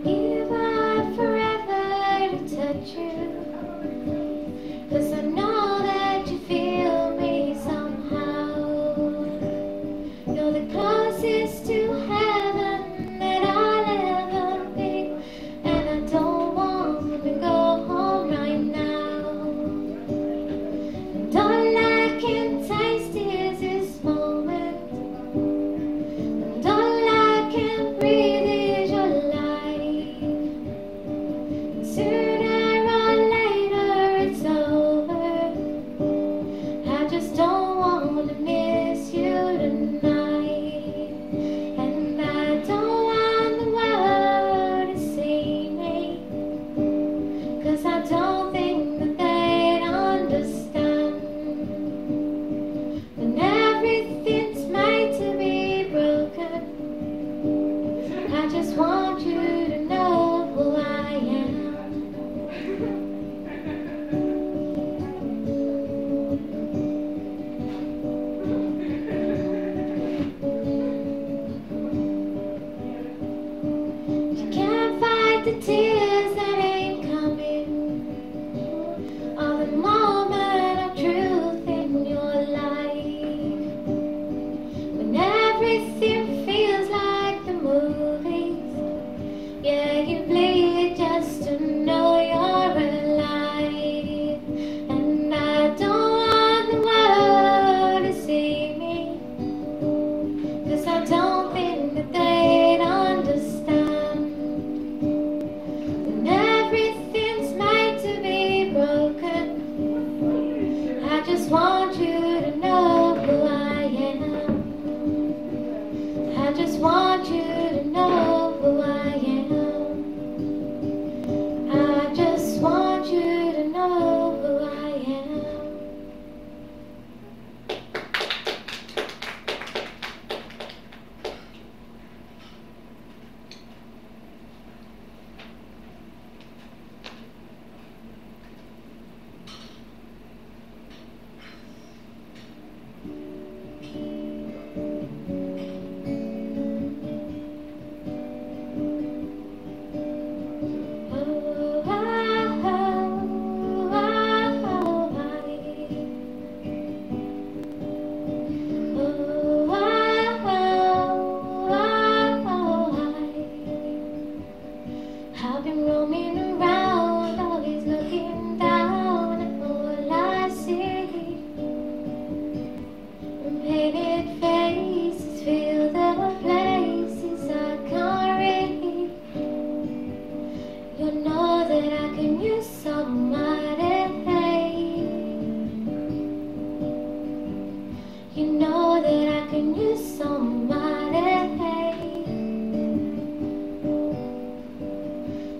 If I forever to touch you, 'cause I know that you feel me somehow. You're the closest to heaven that I'll ever be, and I don't want to go home right now. And all I can taste is this moment, and all I can breathe is your light. And sooner or later it's over. I just don't want to miss you tonight. And I don't want the world to see me, 'cause I don't think that they'd understand. When everything's made to be broken, I just want you to know who I am. You can't fight the tears that ain't coming, or the moment of truth in your life. When everything feels like the movies, yeah, you bleed just to know you're alive. And I don't want the world to see me, 'cause I don't think that they'd understand. When everything's made to be broken, I just want you to know who I am. I just want you to know who I am. I just want you to know who I am. I've been roaming around, always looking down at all I see. And painted faces fill the places I can't read. You know that I can use somebody. You know that I can use somebody.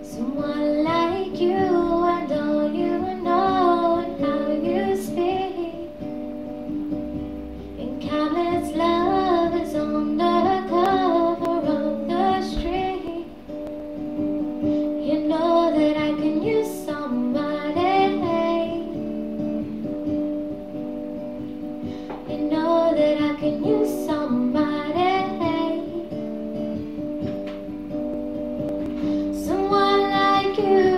Someone like you, and all you know and how you speak. And countless lovers on the cover of the street. You know that I can use somebody. You know that I can use somebody. Someone like you.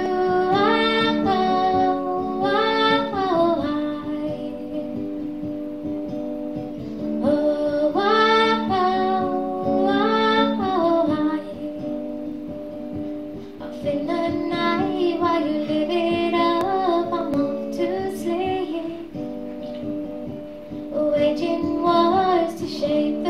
Up in the night while you live it up, I'm off to sleep, waging wars to shape the